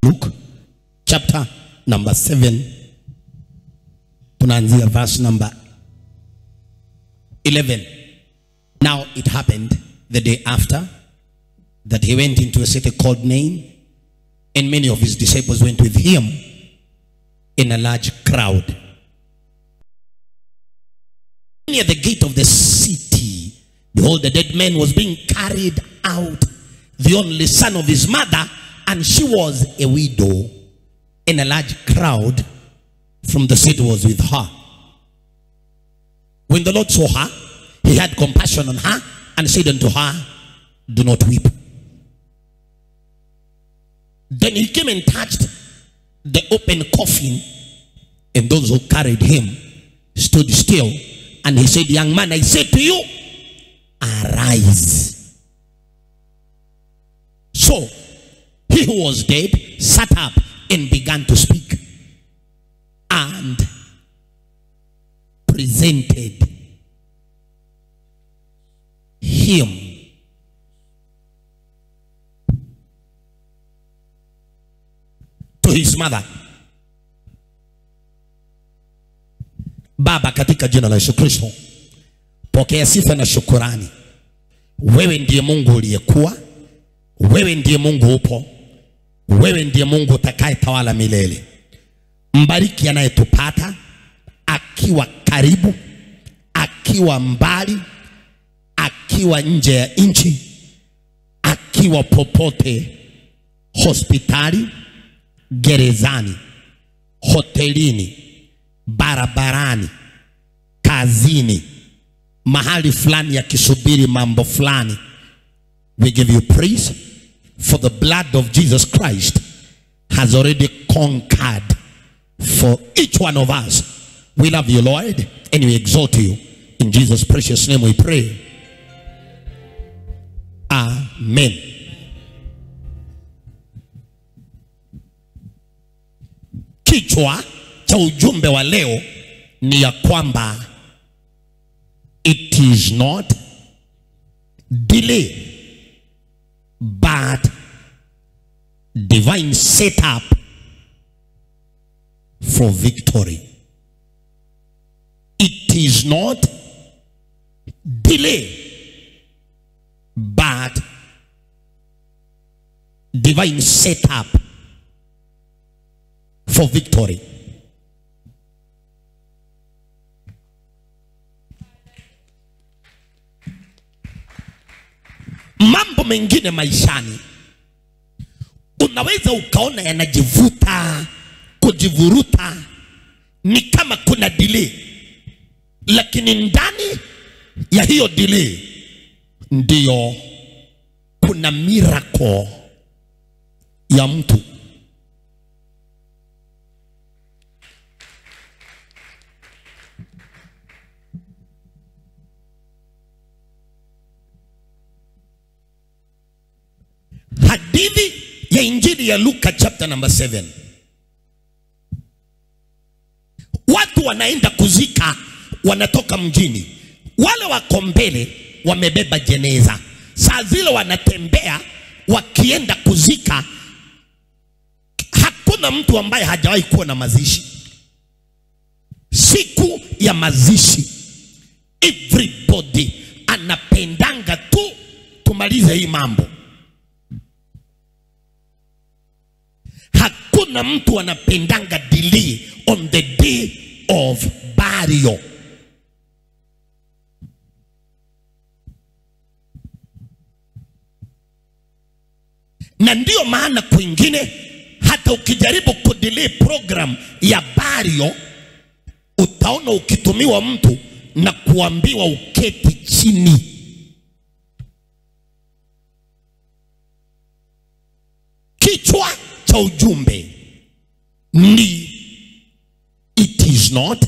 Luke chapter number 7, tunaanzia verse number 11. Now it happened the day after that he went into a city called Nain, and many of his disciples went with him in a large crowd. Near the gate of the city, behold, the dead man was being carried out, the only son of his mother, and she was a widow, and a large crowd from the city was with her. When the Lord saw her, he had compassion on her and said unto her, do not weep. Then he came and touched the open coffin, and those who carried him stood still. And he said, young man, I say to you, arise. So he who was dead sat up and began to speak, and presented him to his mother. Baba, katika jina la Yesu Kristo, pokea sifa na shukrani. Wewe ndiye Mungu uliyekuwa, wewe ndiye Mungu upo, wewe ndiye Mungu utakaye tawala milele. Mbariki anayetupata, akiwa karibu, akiwa mbali, akiwa nje ya nchi, akiwa popote, hospitali, gerezani, hotelini, barabarani, kazini, mahali fulani ya kisubiri mambo fulani. We give you praise, for the blood of Jesus Christ has already conquered for each one of us. We love you, Lord, and we exalt you. In Jesus' precious name we pray. Amen. Kichwa cha ujumbe wa leo ni ya kwamba it is not delay but divine setup for victory. It is not delay but divine setup for victory. Mambo mengine maishani unaweza ukaona yanajivuta, kujivuruta, ni kama kuna delay, lakini ndani ya hiyo delay ndiyo kuna miracle ya mtu. Hadithi ya Injili ya Luka chapter number 7. Watu wanaenda kuzika, wanatoka mjini. Wale wako mbele wamebeba jeneza. Saa zile wanatembea wakienda kuzika. Hakuna mtu ambaye hajawahi kuwa na mazishi. Siku ya mazishi, everybody anapendanga tu tumalize hii mambo. Hakuna mtu anapendanga delay on the day of burial. Na ndio maana kwingine hata ukijaribu kudelay program ya burial, utaona ukitumiwa mtu na kuambiwa uketi chini. Kichwa cha ujumbe ni it is not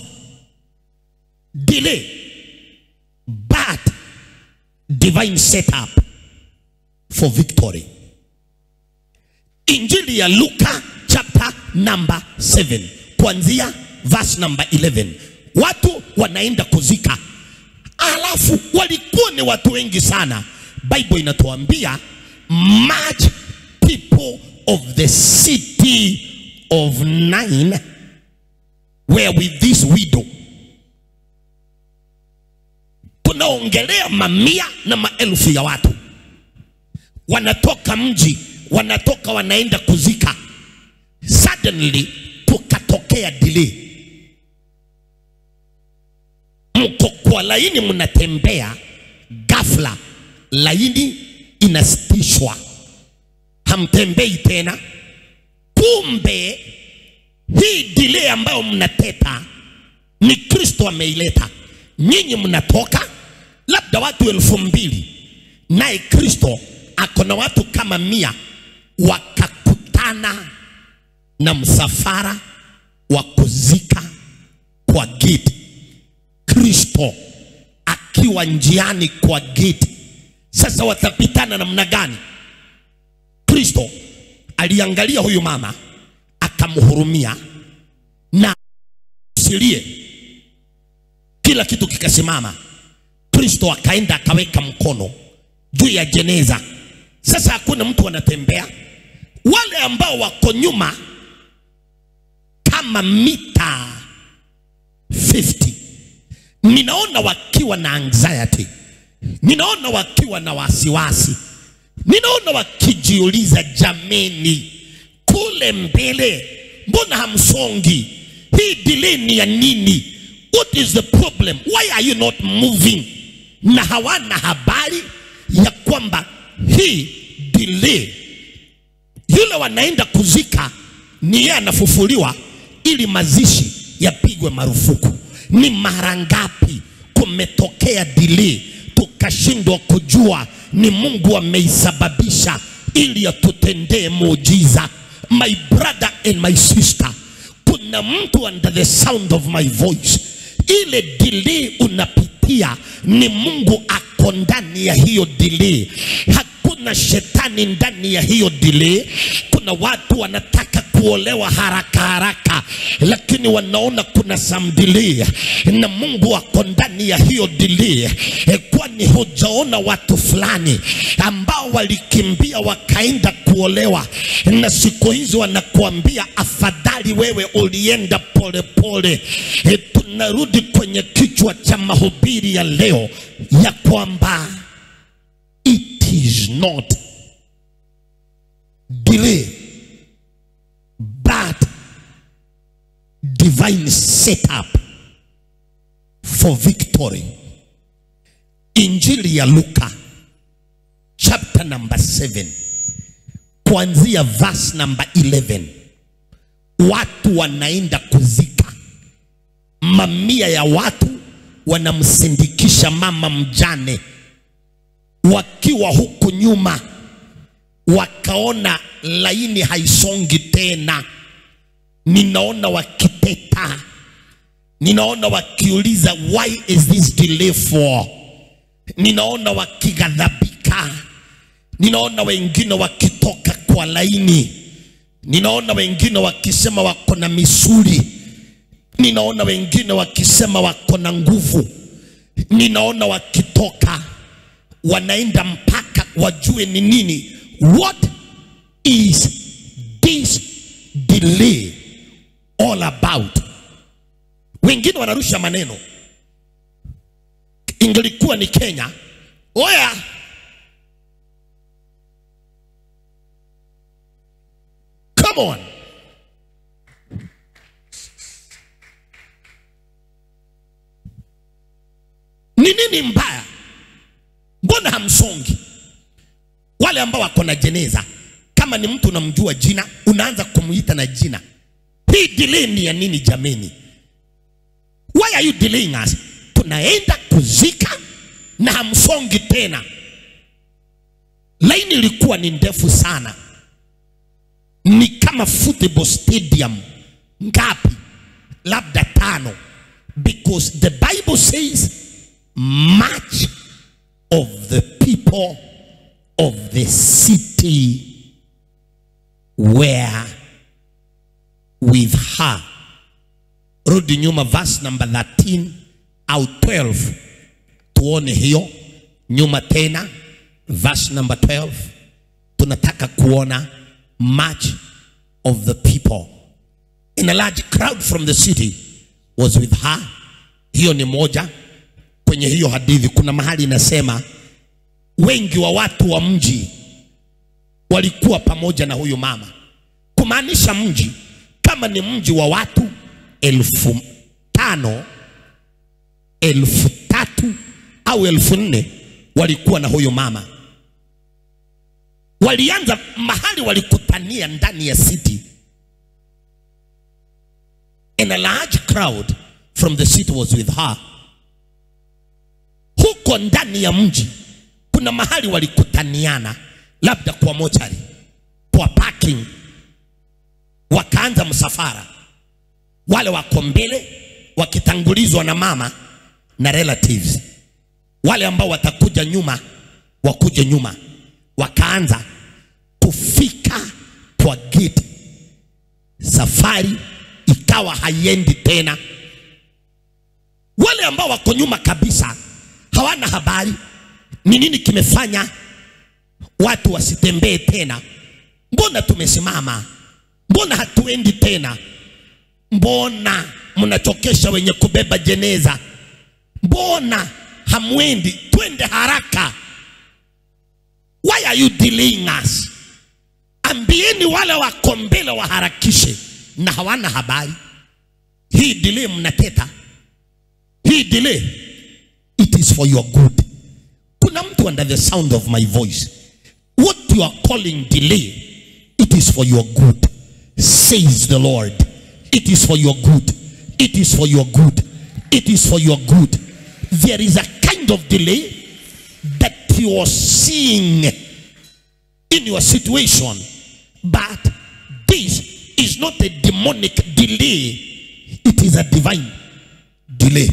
delay but divine setup for victory. Injili ya Luka chapter number 7 kuanzia verse number 11. Watu wanaenda kuzika, alafu walikuwa ni watu wengi sana. Bible inatuambia much people of the city of Nain were with this widow. Tunaongelea mamia na maelfu ya watu wanatoka mji, wanatoka wanaenda kuzika. Suddenly kukatokea delay. Mko kwa laini mnatembea, ghafla laini inasitishwa, hamtembei tena. Kumbe hii delay ambayo mnateta ni Kristo ameileta. Nyinyi mnatoka labda watu 2,000, naye Kristo akona watu kama 100, wakakutana na msafara wa kuzika kwa gate. Kristo akiwa njiani kwa gate. Sasa watapitana namna gani? Kristo aliangalia huyu mama, akamhurumia na usilie, kila kitu kikasimama. Kristo akaenda akaweka mkono juu ya jeneza. Sasa hakuna mtu anatembea. Wale ambao wako nyuma kama mita 50, ninaona wakiwa na anxiety, ninaona wakiwa na wasiwasi, ninaona wakijiuliza, jameni, kule mbele mbona hamsongi? Hii delay ni ya nini? What is the problem? Why are you not moving? Na hawana habari ya kwamba hii delay, yule wanaenda kuzika ni yeye anafufuliwa ili mazishi yapigwe marufuku. Ni mara ngapi kumetokea delay tukashindwa kujua ni Mungu ameisababisha ili atutendee muujiza. My brother and my sister, kuna mtu under the sound of my voice, ile delay unapitia ni Mungu ako ndani ya hiyo delay. Hakuna shetani ndani ya hiyo delay. Kuna watu wanataka kuolewa haraka haraka, lakini wanaona kuna some delay, na Mungu ako ndani ya hiyo delay. Kwani hujaona watu fulani ambao walikimbia wakaenda kuolewa, na siku hizo wanakuambia afadhali wewe ulienda pole pole. Tunarudi kwenye kichwa cha mahubiri ya leo ya kwamba it is not delay but divine setup for victory. Injili ya Luka chapter number 7 kuanzia verse number 11. Watu wanaenda kuzika, mamia ya watu wanamsindikisha mama mjane. Wakiwa huku nyuma wakaona laini haisongi tena. Ninaona wakiteta, ninaona wakiuliza why is this delay for? Ninaona wakighadhabika, ninaona wengine wakitoka kwa laini, ninaona wengine wakisema wako na misuli, ninaona wengine wakisema wako na nguvu, ninaona wakitoka wanaenda mpaka wajue ni nini. What is this delay all about? Wengine wanarusha maneno. Ingelikuwa ni Kenya, oya, come on, ni nini mbaya? Mbona hamsongi? Wale ambao wako na jeneza, kama ni mtu unamjua jina, unaanza kumuita na jina. Hii delay ni ya nini jameni? Why are you delaying us? Tunaenda kuzika na hamsongi tena. Laini ilikuwa ni ndefu sana, ni kama football stadium ngapi? Labda 5, because the Bible says much of the people of the city were with her. Rudi nyuma verse number 13 au 12, tuone hiyo nyuma tena. Verse number 12, tunataka kuona much of the people, and a large crowd from the city was with her. Hiyo ni moja. Kwenye hiyo hadithi kuna mahali inasema wengi wa watu wa mji walikuwa pamoja na huyu mama. Kumaanisha mji kama ni mji wa watu 5,000, 3,000 au 4,000 walikuwa na huyu mama. Walianza mahali walikutania ndani ya city, and a large crowd from the city was with her. Huko ndani ya mji kuna mahali walikutaniana, labda kwa mochari, kwa parking. Wakaanza msafara, wale wako mbele wakitangulizwa na mama na relatives, wale ambao watakuja nyuma wakuje nyuma. Wakaanza kufika kwa gate. Safari ikawa haiendi tena. Wale ambao wako nyuma kabisa hawana habari ni nini kimefanya watu wasitembee tena. Mbona tumesimama? Mbona hatuendi tena? Mbona mnachokesha wenye kubeba jeneza? Mbona hamwendi? Twende haraka. Why are you delaying us? Ambieni wale wako mbele waharakishe, na hawana habari. Hii delay mnateta. Hii delay, it is for your good. Kuna mtu under the sound of my voice, what you are calling delay, it is for your good, says the Lord. It is for your good. It is for your good. It is for your good. There is a kind of delay that you are seeing in your situation, but this is not a demonic delay. It is a divine delay.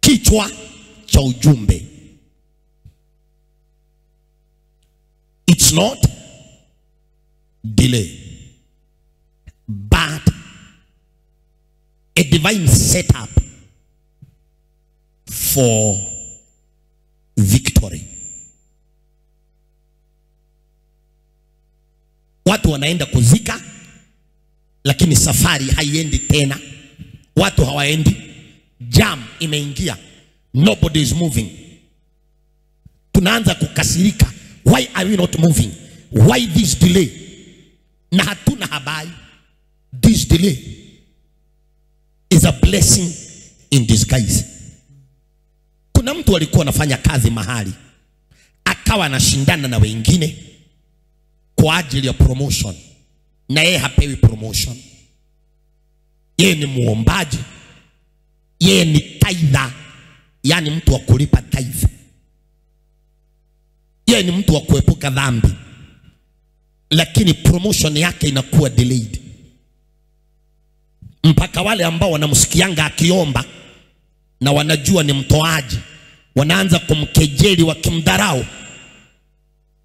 Kichwa cha ujumbe, it's not delay, but a divine setup for victory. Watu wanaenda kuzika, lakini safari haiendi tena. Watu hawaendi. Jam imeingia. Nobody is moving. Tunaanza kukasirika. Why are we not moving? Why this delay? Na hatuna habari. This delay is a blessing in disguise. Kuna mtu alikuwa anafanya kazi mahali, akawa anashindana na wengine kwa ajili ya promotion, na yeye hapewi promotion. Yeye ni muombaji, yeye ni tither, yani mtu wa kulipa tithe. Yeye ni mtu wa kuepuka dhambi, lakini promotion yake inakuwa delayed. Mpaka wale ambao wanamsikianga akiomba na wanajua ni mtoaji, wanaanza kumkejeli wakimdharau,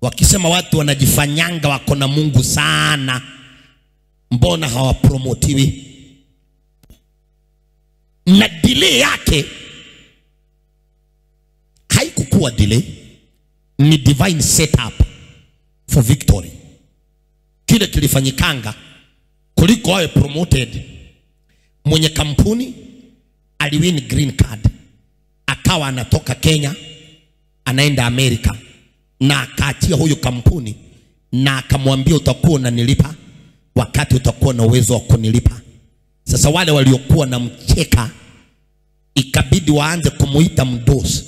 wakisema watu wanajifanyanga wako na Mungu sana, mbona hawapromotiwi? Na delay yake haikukuwa delay, ni divine setup for victory. Kile kilifanyikanga kuliko awe promoted, mwenye kampuni aliwin green card, akawa anatoka Kenya anaenda Amerika, na akaachia huyo kampuni na akamwambia utakuwa unanilipa wakati utakuwa na uwezo wa kunilipa. Sasa wale waliokuwa na mcheka ikabidi waanze kumuita mdosi,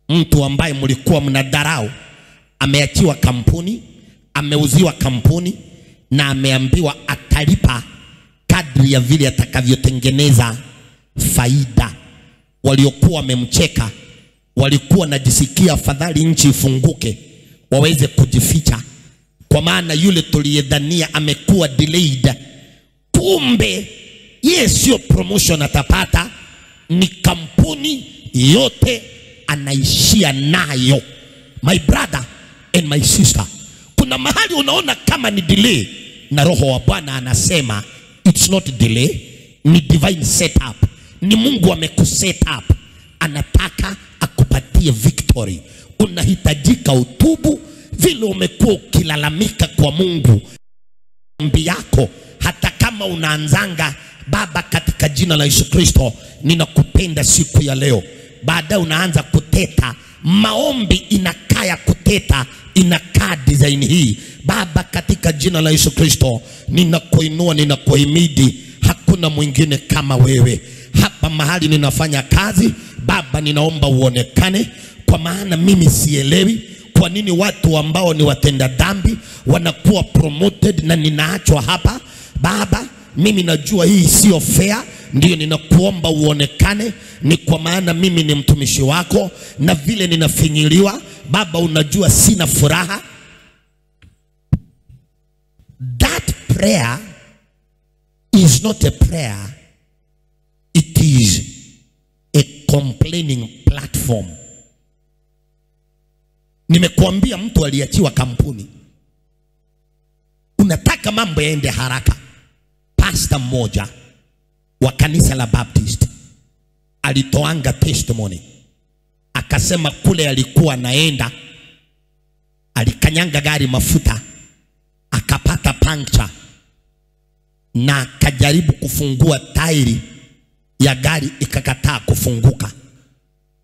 mtu ambaye mlikuwa mnadharau. Ameachiwa kampuni, ameuziwa kampuni, na ameambiwa atalipa kadri ya vile atakavyotengeneza faida. Waliokuwa wamemcheka walikuwa najisikia afadhali nchi ifunguke waweze kujificha, kwa maana yule tuliyedhania amekuwa delayed, kumbe yeye sio promotion atapata, ni kampuni yote anaishia nayo. My brother and my sister, kuna mahali unaona kama ni delay, na Roho wa Bwana anasema it's not delay, ni divine setup. Ni Mungu amekuset up, anataka akupatie victory. Unahitajika utubu vile umekuwa ukilalamika kwa Mungu. Ombi yako hata kama unaanzanga, Baba katika jina la Yesu Kristo ninakupenda siku ya leo, baada unaanza kuteta. Maombi inakaya kuteta, inakaa design hii. Baba katika jina la Yesu Kristo ninakuinua, ninakuhimidi, hakuna mwingine kama wewe. Hapa mahali ninafanya kazi, Baba ninaomba uonekane, kwa maana mimi sielewi kwa nini watu ambao ni watenda dhambi wanakuwa promoted na ninaachwa hapa. Baba mimi najua hii sio fair, ndio ninakuomba uonekane. Ni kwa maana mimi ni mtumishi wako, na vile ninafinyiliwa Baba unajua sina furaha. That prayer is not a prayer, it is a complaining platform. Nimekuambia mtu aliachiwa kampuni, unataka mambo yaende haraka. Pastor mmoja wa kanisa la Baptist alitoanga testimony, akasema kule alikuwa naenda, alikanyanga gari mafuta, akapata puncture, na akajaribu kufungua tairi ya gari ikakataa kufunguka.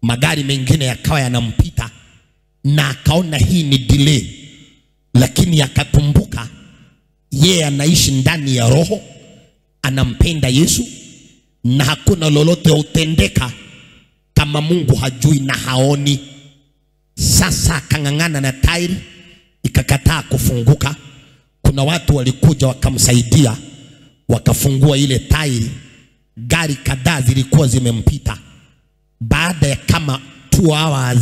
Magari mengine yakawa yanampita, na akaona hii ni delay, lakini akakumbuka yeye anaishi ndani ya roho, anampenda Yesu, na hakuna lolote utendeka kama Mungu hajui na haoni. Sasa akang'ang'ana na tairi, ikakataa kufunguka. Kuna watu walikuja wakamsaidia, wakafungua ile tairi. Gari kadhaa zilikuwa zimempita. Baada ya kama 2 hours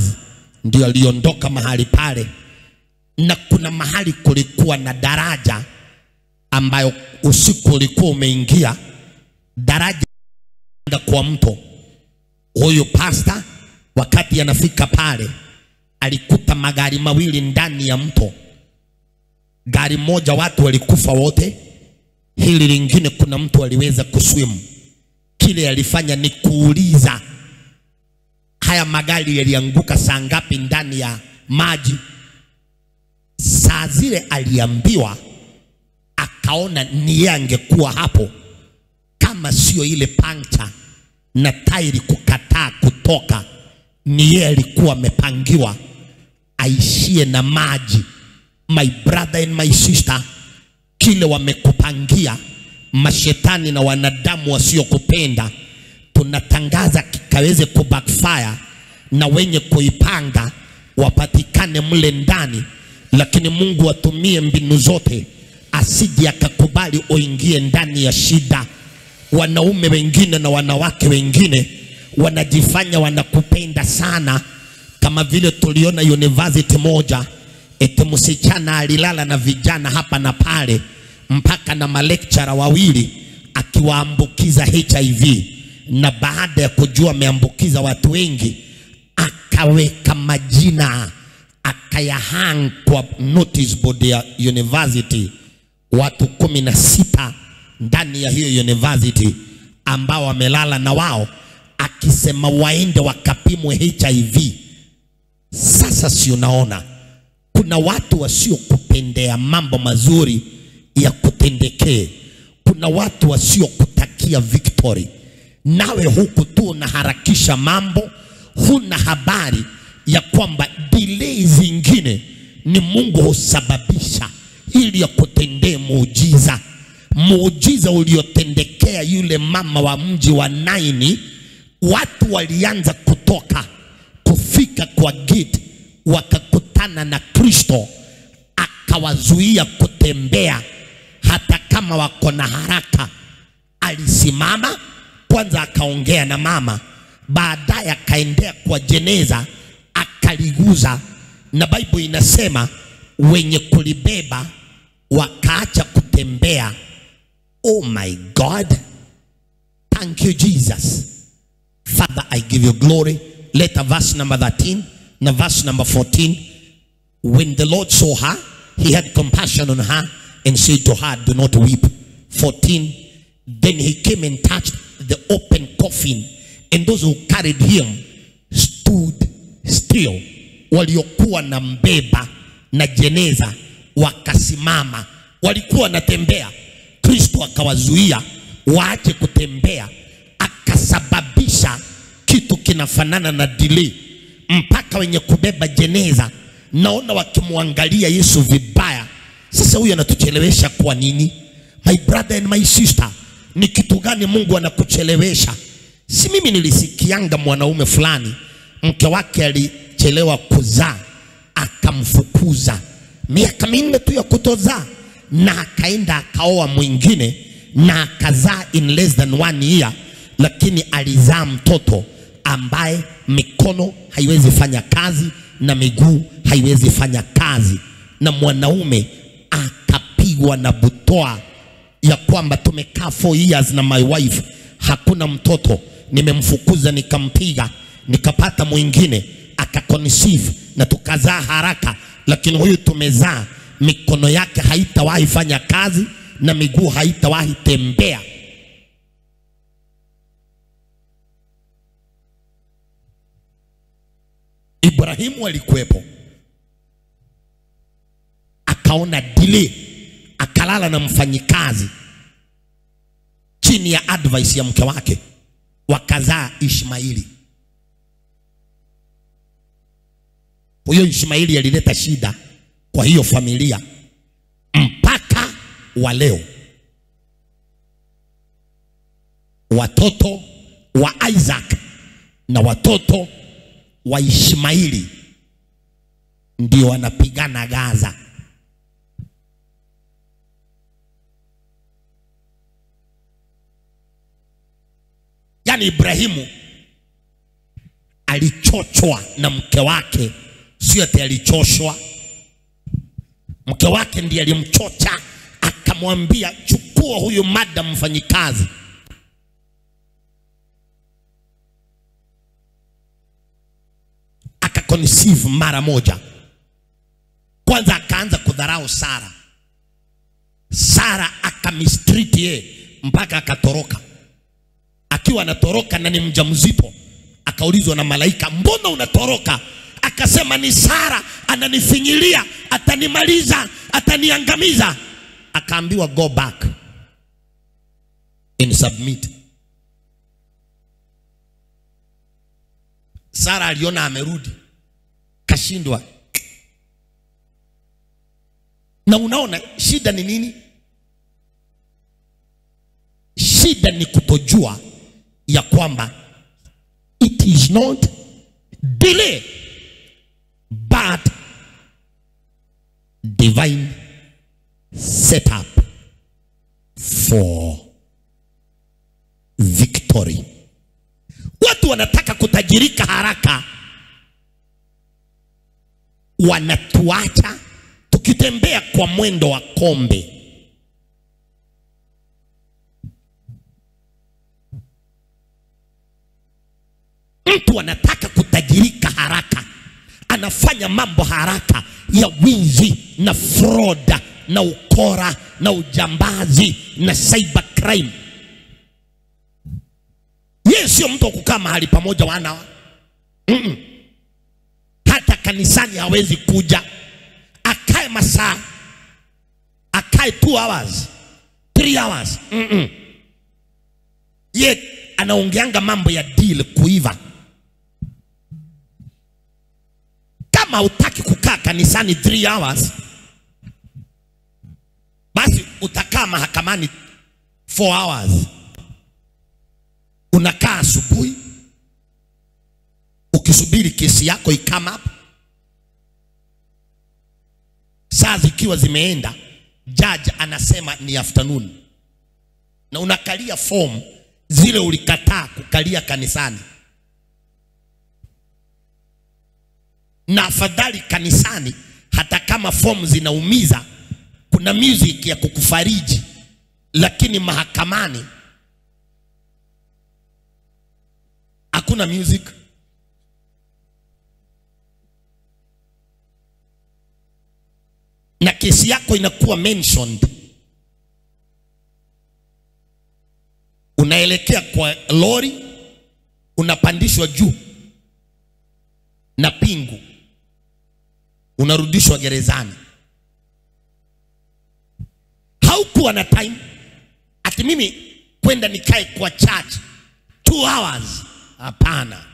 ndio aliondoka mahali pale. Na kuna mahali kulikuwa na daraja ambayo usiku ulikuwa umeingia, daraja kwa mto. Huyo pastor wakati anafika pale alikuta magari mawili ndani ya mto. Gari moja watu walikufa wote, hili lingine kuna mtu aliweza kuswim. Kile alifanya ni kuuliza haya magari yalianguka saa ngapi ndani ya maji. Saa zile aliambiwa, akaona ni yeye angekuwa hapo kama sio ile puncture na tairi kukataa kutoka. Ni yeye alikuwa amepangiwa aishie na maji. My brother and my sister, kile wamekupangia mashetani na wanadamu wasiokupenda, tunatangaza kikaweze kubackfire, na wenye kuipanga wapatikane mle ndani. Lakini Mungu atumie mbinu zote asije akakubali uingie ndani ya shida. Wanaume wengine na wanawake wengine wanajifanya wanakupenda sana, kama vile tuliona university moja, eti msichana alilala na vijana hapa na pale, mpaka na malecturer wawili akiwaambukiza HIV. Na baada ya kujua ameambukiza watu wengi, akaweka majina, akayahang kwa notice board ya university. Watu 16 ndani ya hiyo university ambao wamelala na wao, akisema waende wakapimwe HIV. Sasa si unaona kuna watu wasio kupendea mambo mazuri ya kutendekee. Kuna watu wasio kutakia victory. Nawe huku tu unaharakisha mambo, huna habari ya kwamba delay zingine ni Mungu husababisha ili ya kutendee muujiza. Muujiza uliotendekea yule mama wa mji wa Naini, watu walianza kutoka kufika kwa gate, wakakutana na Kristo, akawazuia kutembea hata kama wako na haraka. Alisimama kwanza, akaongea na mama, baadaye akaendea kwa jeneza, akaliguza. Na Bible inasema wenye kulibeba wakaacha kutembea. Oh my God, thank you Jesus. Father, I give you glory. Let verse number 13 na verse number 14. When the Lord saw her, he had compassion on her and said to her, do not weep. 14. Then he came and touched the open coffin, and those who carried him stood still. Waliokuwa na mbeba na jeneza wakasimama. Walikuwa wanatembea, Kristo akawazuia waache kutembea, akasababisha kitu kinafanana na delay, mpaka wenye kubeba jeneza naona wakimwangalia Yesu vibaya. Sasa huyu anatuchelewesha kwa nini? My brother and my sister, ni kitu gani Mungu anakuchelewesha? Si mimi nilisikianga mwanaume fulani mke wake alichelewa kuzaa, akamfukuza miaka 4 tu ya kutozaa, na akaenda akaoa mwingine na akazaa in less than 1 year, lakini alizaa mtoto ambaye mikono haiwezi fanya kazi na miguu haiwezi fanya kazi, na mwanaume akapigwa na butoa ya kwamba tumekaa 4 years na my wife hakuna mtoto, nimemfukuza nikampiga nikapata mwingine akaconceive na tukazaa haraka, lakini huyu tumezaa mikono yake haitawahi fanya kazi na miguu haitawahi tembea. Ibrahimu alikuwepo, akaona delay, akalala na mfanyikazi chini ya advice ya mke wake, wakazaa Ishmaeli. Huyo Ishmaeli alileta shida kwa hiyo familia mpaka wa leo. Watoto wa Isaac na watoto wa Ishmaeli ndio wanapigana Gaza. Yani Ibrahimu alichochwa na mke wake, sio ati alichoshwa. Mke wake ndiye alimchocha, akamwambia chukua huyu madam mfanyikazi. Akaconceive mara moja. Kwanza akaanza kudharau Sara. Sara akamistreat yeye mpaka akatoroka. Akiwa anatoroka na ni mjamzito, akaulizwa na malaika, mbona unatoroka? Akasema ni Sara ananifinyilia, atanimaliza, ataniangamiza. Akaambiwa go back and submit. Sara aliona amerudi, kashindwa. Na unaona shida ni nini? Shida ni kutojua ya kwamba it is not delay but divine setup for victory. Watu wanataka kutajirika haraka, wanatuacha tukitembea kwa mwendo wa kombe. Mtu anataka kutajirika haraka, anafanya mambo haraka ya wizi na fraud na ukora na ujambazi na cyber crime. Yeye sio mtu kukaa mahali pamoja wana. Hata kanisani hawezi kuja. Akae masaa, akae 2 hours, 3 hours. Yeye anaongeanga mambo ya deal kuiva. Kama hutaki kukaa kanisani 3 hours, basi utakaa mahakamani 4 hours. Unakaa asubuhi ukisubiri kesi yako ikama up. Saa zikiwa zimeenda, judge anasema ni afternoon, na unakalia form zile ulikataa kukalia kanisani. Na afadhali kanisani, hata kama form zinaumiza, kuna music ya kukufariji, lakini mahakamani hakuna music. Na kesi yako inakuwa mentioned. Unaelekea kwa lori, unapandishwa juu na pingu, unarudishwa gerezani. Haukuwa na time ati mimi kwenda nikae kwa church 2 hours. Hapana.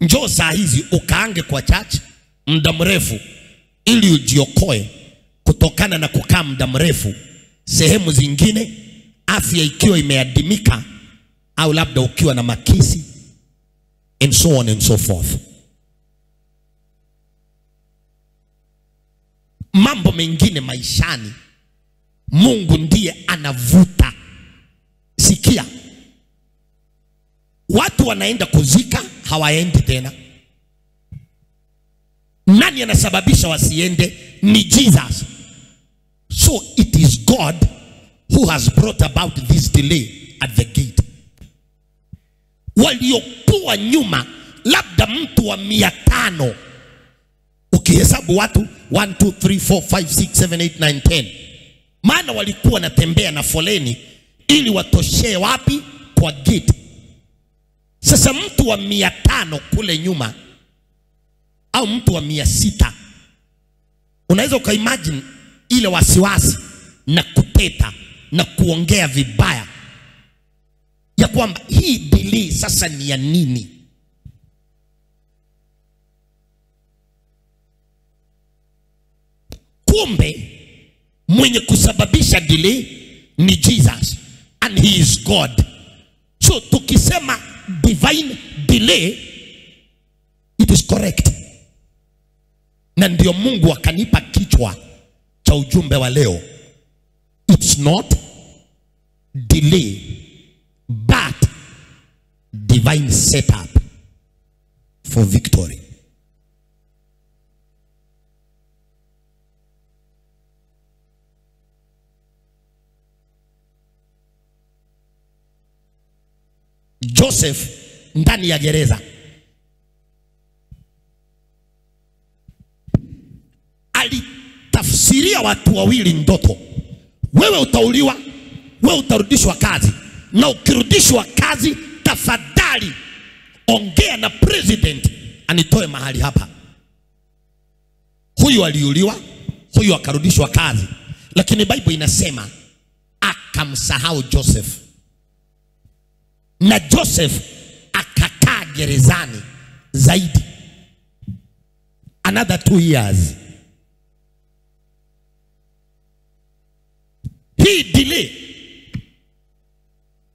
Njoo saa hizi ukaange kwa church muda mrefu ili ujiokoe kutokana na kukaa muda mrefu sehemu zingine, afya ikiwa imeadimika, au labda ukiwa na makisi and so on and so forth. Mambo mengine maishani Mungu ndiye anavuta. Sikia, watu wanaenda kuzika hawaendi tena. Nani anasababisha wasiende? Ni Jesus. So it is God who has brought about this delay at the gate. Waliokuwa nyuma, labda mtu wa 500, ukihesabu watu 1 2 3 4 5 6 7 8 9 10, maana walikuwa natembea na foleni ili watoshee wapi? Kwa gate. Sasa mtu wa 500 kule nyuma, au mtu wa 600, unaweza ukaimagine ile wasiwasi na kuteta na kuongea vibaya ya kwamba hii delay sasa ni ya nini? Kumbe mwenye kusababisha delay ni Jesus, and he is God. So tukisema divine delay, it is correct. Na ndio Mungu akanipa kichwa cha ujumbe wa leo. It's not delay but divine setup for victory. Joseph ndani ya gereza alitafsiria watu wawili ndoto. Wewe utauliwa, wewe utarudishwa kazi, na ukirudishwa kazi tafadhali ongea na president anitoe mahali hapa. Huyu aliuliwa, huyu akarudishwa kazi, lakini Bible inasema akamsahau Joseph, na Joseph akakaa gerezani zaidi another 2 years. He delay.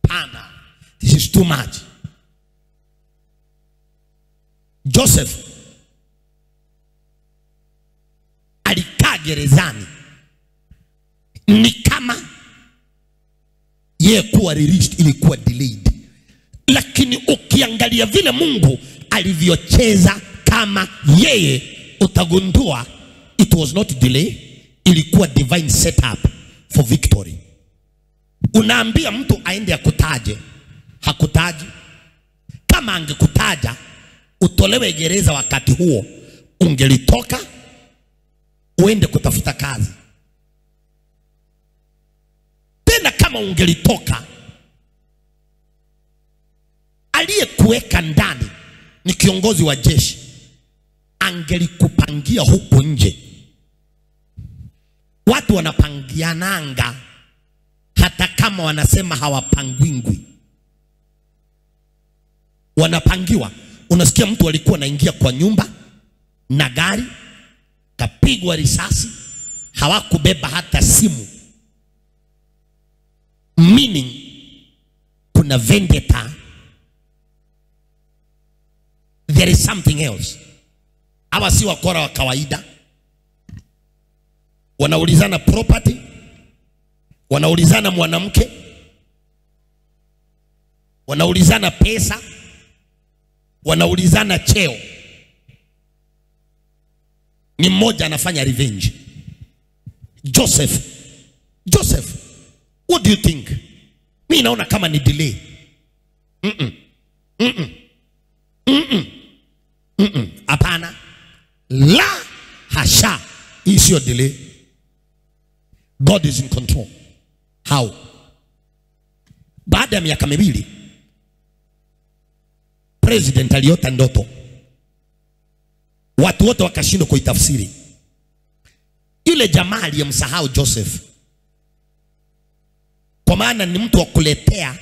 Pana. This is too much. Joseph alikaa gerezani ni kama yeye kuwa released ilikuwa delayed. Lakini ukiangalia vile Mungu alivyocheza kama yeye, utagundua it was not delay, ilikuwa divine setup for victory. Unaambia mtu aende akutaje, hakutaji. Kama angekutaja utolewe gereza wakati huo, ungelitoka uende kutafuta kazi. Tena kama ungelitoka, aliyekuweka ndani ni kiongozi wa jeshi, angelikupangia huko nje. Watu wanapangiananga hata kama wanasema hawapangwingwi, wanapangiwa. Unasikia mtu alikuwa anaingia kwa nyumba na gari, kapigwa risasi, hawakubeba hata simu, meaning kuna vendetta, there is something else. Hawa si wakora wa kawaida. Wanaulizana property, wanaulizana mwanamke, wanaulizana pesa, wanaulizana cheo. Ni mmoja anafanya revenge. Joseph, what do you think? Mimi naona kama ni delay. Hapana. La hasha, hii sio delay. God is in control. How? Baada ya miaka miwili president aliota ndoto, watu wote wakashindwa kuitafsiri. Yule jamaa aliyemsahau Joseph, kwa maana ni mtu wa kuletea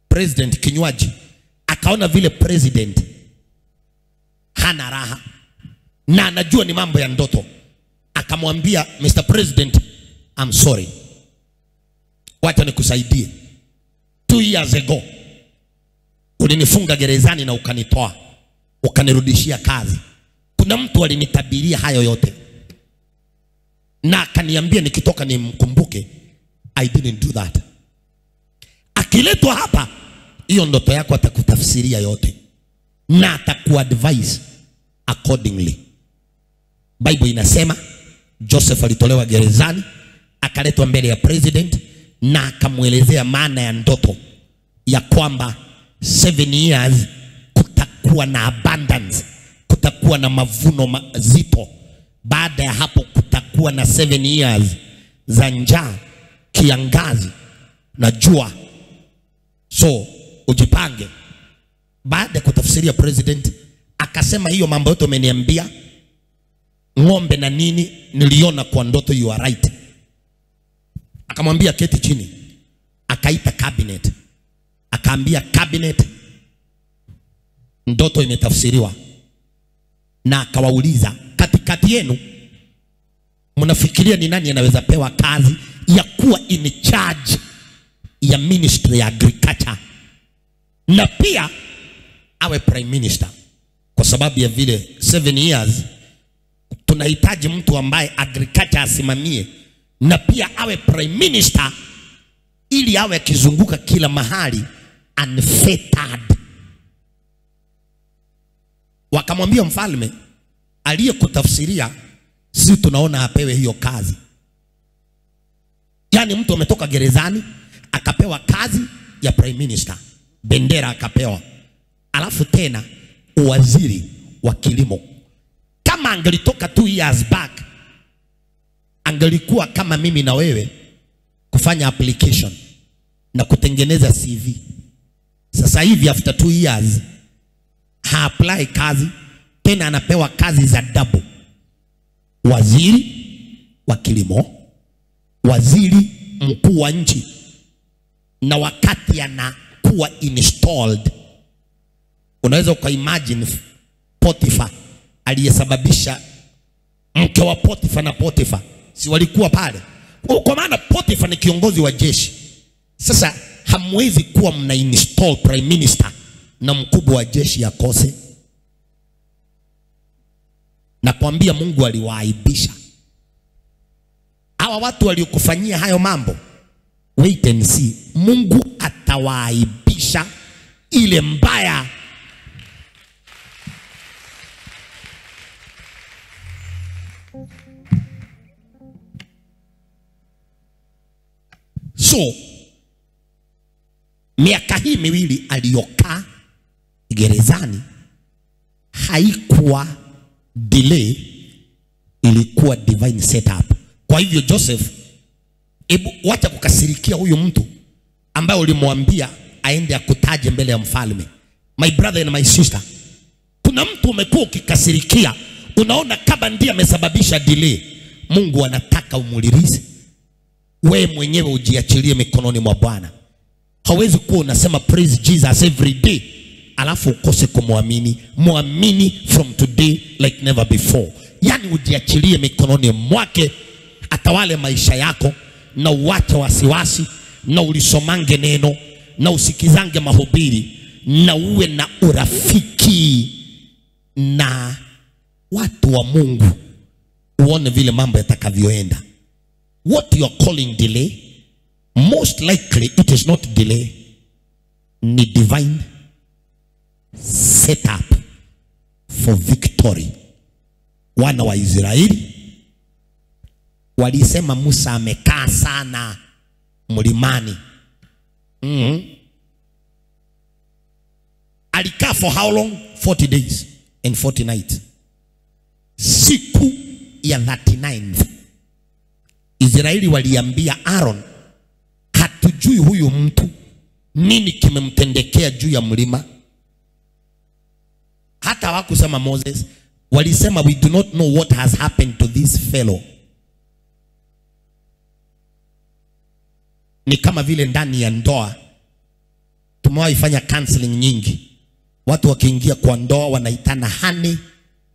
president kinywaji, akaona vile president hana raha na anajua ni mambo ya ndoto, akamwambia Mr. President, I'm sorry, wacha nikusaidie. 2 years ago ulinifunga gerezani na ukanitoa, ukanirudishia kazi. Kuna mtu alinitabiria hayo yote na akaniambia nikitoka nimkumbuke. I didn't do that. Akiletwa hapa, hiyo ndoto yako atakutafsiria yote na atakuadvise accordingly. Bible inasema Joseph alitolewa gerezani, akaletwa mbele ya president na akamuelezea maana ya ndoto ya kwamba 7 years kutakuwa na abundance, kutakuwa na mavuno mazito. Baada ya hapo kutakuwa na 7 years za njaa, kiangazi na jua. So ujipange. Baada ya kutafsiria president akasema hiyo mambo yote umeniambia, ng'ombe na nini niliona kwa ndoto, you are right. Akamwambia keti chini, akaita cabinet, akaambia cabinet ndoto imetafsiriwa, na akawauliza katikati yenu mnafikiria ni nani anaweza pewa kazi ya kuwa in charge ya ministry ya agriculture na pia awe prime minister? Kwa sababu ya vile 7 years tunahitaji mtu ambaye agriculture asimamie na pia awe prime minister, ili awe akizunguka kila mahali unfettered. Wakamwambia mfalme, aliyekutafsiria sisi tunaona apewe hiyo kazi. Yani mtu ametoka gerezani akapewa kazi ya prime minister, bendera akapewa, alafu tena waziri wa kilimo. Kama angelitoka 2 years back, angelikuwa kama mimi na wewe kufanya application na kutengeneza CV. Sasa hivi after 2 years ha apply kazi tena, anapewa kazi za double: waziri wa kilimo, waziri mkuu wa nchi, na wakati anakuwa installed, unaweza ukaimagine Potiphar aliyesababisha mke wa Potiphar na Potiphar si walikuwa pale, kwa maana Potiphar ni kiongozi wa jeshi. Sasa hamwezi kuwa mna install prime minister na mkubwa wa jeshi akose. Na kuambia Mungu aliwaaibisha hawa watu waliokufanyia hayo mambo. Wait and see, Mungu atawaaibisha ile mbaya. So miaka hii miwili aliyokaa gerezani haikuwa delay, ilikuwa divine setup. Kwa hivyo Joseph, wacha kukasirikia huyu mtu ambaye ulimwambia aende akutaje mbele ya mfalme. My brother and my sister, kuna mtu umekuwa ukikasirikia, unaona kama ndiye amesababisha delay. Mungu anataka umulirize. Wewe mwenyewe ujiachilie mikononi mwa Bwana. Hawezi kuwa unasema praise Jesus every day alafu ukose kumwamini. Muamini from today like never before. Yani ujiachilie mikononi mwake, atawale maisha yako, na uache wasiwasi, na ulisomange neno, na usikizange mahubiri, na uwe na urafiki na watu wa Mungu, uone vile mambo yatakavyoenda. What you are calling delay, most likely it is not delay, ni divine setup for victory. Wana wa Israeli walisema Musa amekaa sana mlimani. Alikaa for how long? 40 days and 40 nights. Siku ya 39th Israeli waliambia Aaron, hatujui huyu mtu nini kimemtendekea juu ya mlima. Hata hawakusema Moses, walisema we do not know what has happened to this fellow. Ni kama vile ndani ya ndoa tumewaifanya counseling nyingi. Watu wakiingia kwa ndoa wanaitana honey,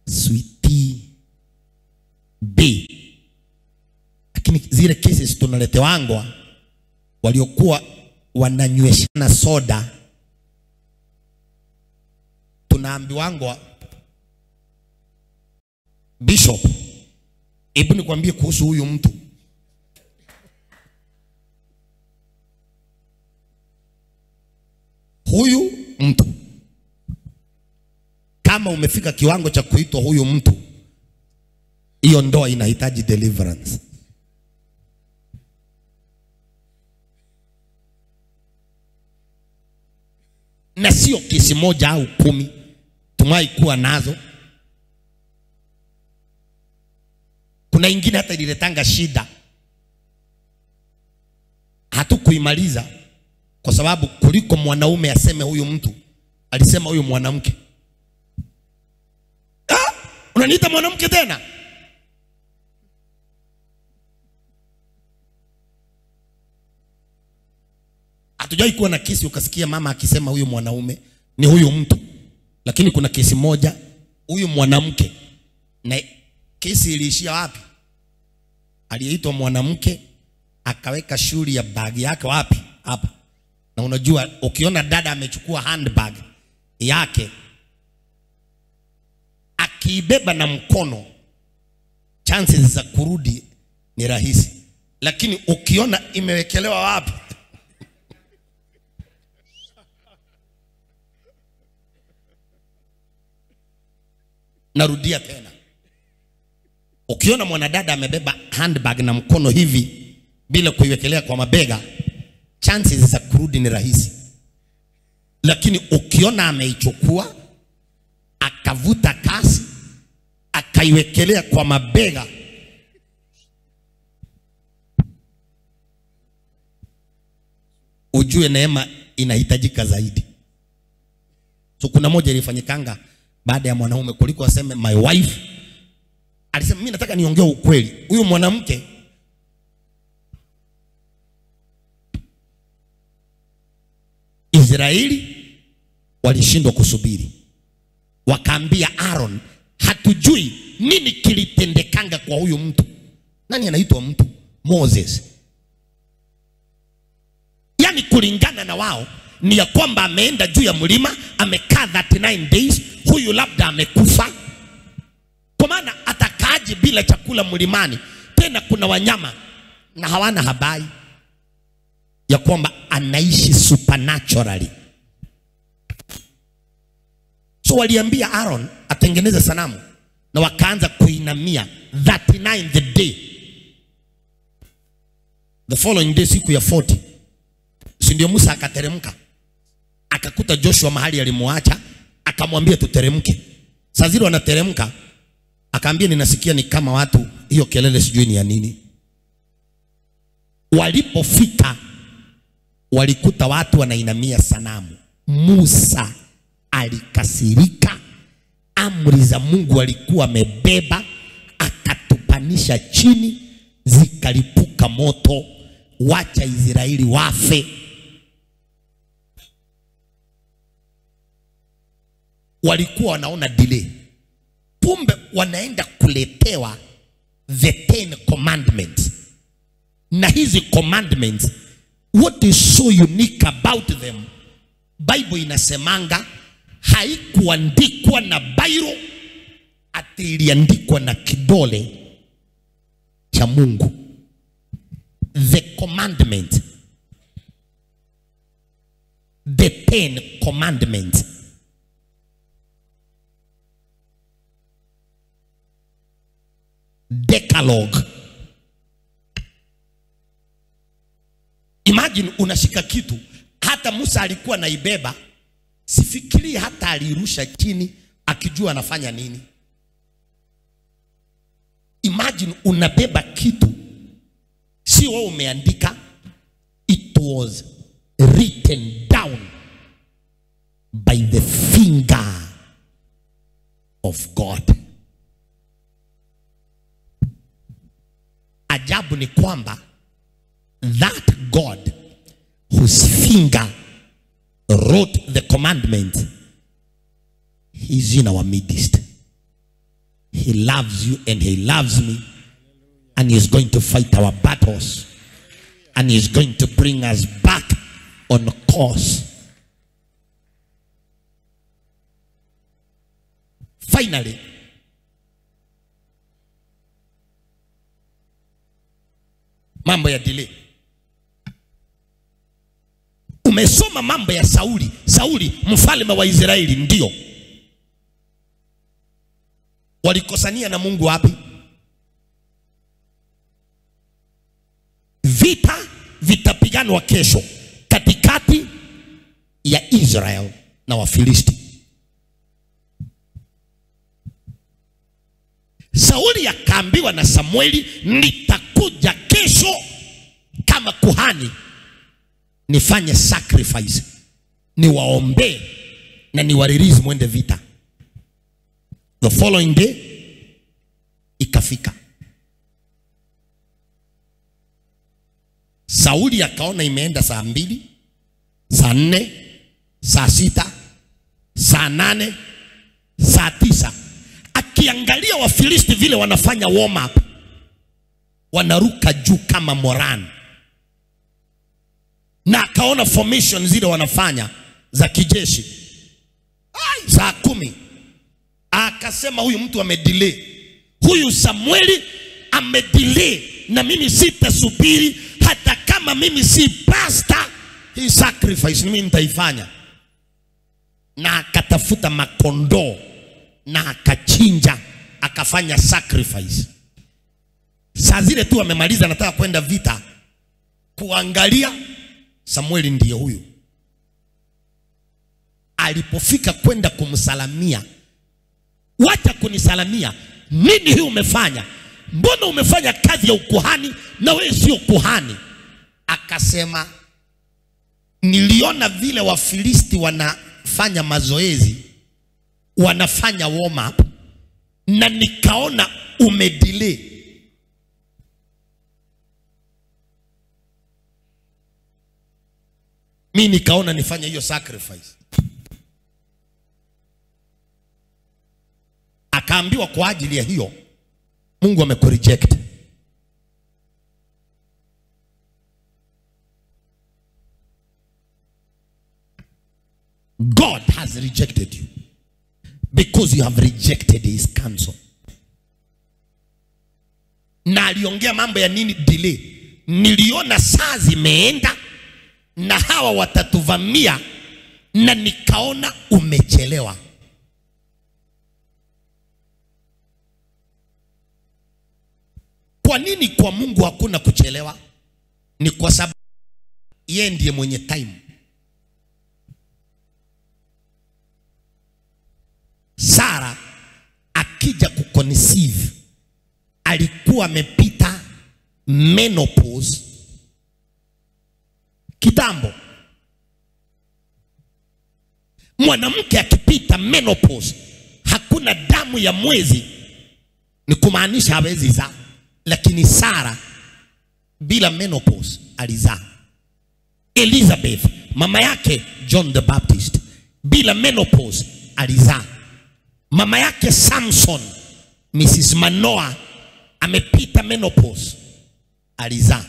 sweetie, bae. Lakini zile cases tunaletewa waliokuwa wananyweshana soda, tunaambiwa Bishop, hebu nikwambie kuhusu huyu mtu. Huyu mtu kama umefika kiwango cha kuitwa huyu mtu, hiyo ndoa inahitaji deliverance. Na sio kesi moja au 10, tumai kuwa nazo. Kuna ingine hata ililetanga shida, hatukuimaliza kwa sababu kuliko mwanaume aseme huyu mtu, alisema huyu mwanamke. Unaniita mwanamke tena? Hatujai kuwa na kesi ukasikia mama akisema huyu mwanaume ni huyu mtu. Lakini kuna kesi moja huyu mwanamke, na kesi iliishia wapi? Aliyeitwa mwanamke akaweka shuri ya bag yake wapi? Hapa. Na unajua ukiona dada amechukua handbag yake akiibeba na mkono, chances za kurudi ni rahisi. Lakini ukiona imewekelewa wapi? Narudia tena, ukiona mwanadada amebeba handbag na mkono hivi bila kuiwekelea kwa mabega, chances za kurudi ni rahisi. Lakini ukiona ameichukua akavuta kasi akaiwekelea kwa mabega, ujue neema inahitajika zaidi. So kuna moja ilifanyikanga baada ya mwanaume kuliko aseme my wife, alisema mimi nataka niongee ukweli. Huyu mwanamke Israeli walishindwa kusubiri, wakaambia Aaron, hatujui nini kilitendekanga kwa huyu mtu. Nani anaitwa mtu? Moses. Yani kulingana na wao ni ya kwamba ameenda juu ya mlima, amekaa 39 days, huyu labda amekufa. Kwa maana atakaje bila chakula mlimani? Tena kuna wanyama na hawana habari ya kwamba anaishi supernaturally. So waliambia Aaron atengeneze sanamu, na wakaanza kuinamia 39th day. The following day, siku ya 40, si ndio Musa akateremka, akakuta Joshua mahali alimuacha, akamwambia tuteremke. Saa zile wanateremka, akaambia ninasikia ni kama watu, hiyo kelele sijui ni ya nini. Walipofika walikuta watu wanainamia sanamu. Musa alikasirika, amri za Mungu alikuwa amebeba, akatupanisha chini, zikalipuka moto, wacha Israeli wafe. Walikuwa wanaona delay, kumbe wanaenda kuletewa the 10 commandments. Na hizi commandments, what is so unique about them, Bible inasemanga haikuandikwa na bairo, ati iliandikwa na kidole cha Mungu. The commandment, the 10 commandments, Decalogue. Imagine unashika kitu, hata Musa alikuwa naibeba, sifikiri hata alirusha chini akijua anafanya nini. Imagine unabeba kitu, si wewe umeandika, it was written down. by the finger of God. Ajabu ni kwamba that God whose finger wrote the commandment, he's in our midst. He loves you and he loves me, and he's going to fight our battles, and he's going to bring us back on course. Finally, mambo ya delay. Umesoma mambo ya Sauli. Sauli mfalme wa Israeli, ndio walikosania na Mungu wapi? Vita vitapiganwa kesho katikati ya Israel na Wafilisti. Sauli akaambiwa na Samueli, nitakuja kesho kama kuhani nifanye sacrifice, niwaombe na niwarelease mwende vita. The following day ikafika. Sauli akaona imeenda saa 2, saa 4, saa 6, saa 8, saa 9. Akiangalia Wafilisti vile wanafanya warm up, wanaruka juu kama moran, na akaona formation zile wanafanya za kijeshi. Saa 10 akasema huyu mtu amedelay, huyu Samueli amedelay, na mimi sitasubiri. Hata kama mimi si pastor, hii sacrifice mimi nitaifanya. Na akatafuta makondoo na akachinja, akafanya sacrifice. Saa zile tu amemaliza, anataka kwenda vita, kuangalia Samueli ndiye huyu. Alipofika kwenda kumsalamia, wacha kunisalamia, nini hii umefanya? Mbona umefanya kazi ya ukuhani na wewe sio kuhani? Akasema, niliona vile Wafilisti wanafanya mazoezi, wanafanya warm up, na nikaona umedelay. Mimi nikaona nifanye hiyo sacrifice. Akaambiwa kwa ajili ya hiyo Mungu amekureject. God has rejected you because you have rejected his counsel. Na aliongea mambo ya nini delay? Niliona saa zimeenda na hawa watatuvamia, na nikaona umechelewa. Kwa nini kwa Mungu hakuna kuchelewa? Ni kwa sababu yeye ndiye mwenye time. Sara akija kuconceive alikuwa amepita menopause kitambo. Mwanamke akipita menopause, hakuna damu ya mwezi, ni kumaanisha hawezi zaa. Lakini Sara bila menopause alizaa. Elizabeth mama yake John the Baptist bila menopause alizaa. Mama yake Samson, Mrs. Manoah, amepita menopause, alizaa.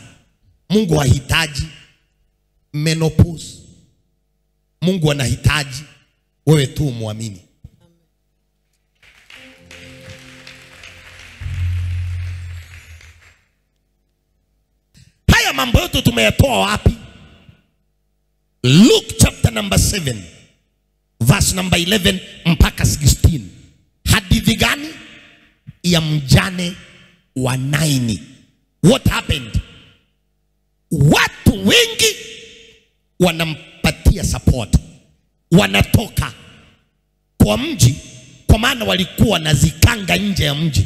Mungu hahitaji menopause. Mungu anahitaji wewe tu muamini. Haya mambo yote tumeyatoa wapi? Luke chapter number 7 verse number 11 mpaka 16. Hadithi gani? Ya mjane wa Naini. What happened? Watu wengi wanampatia support, wanatoka kwa mji, kwa maana walikuwa nazikanga nje ya mji.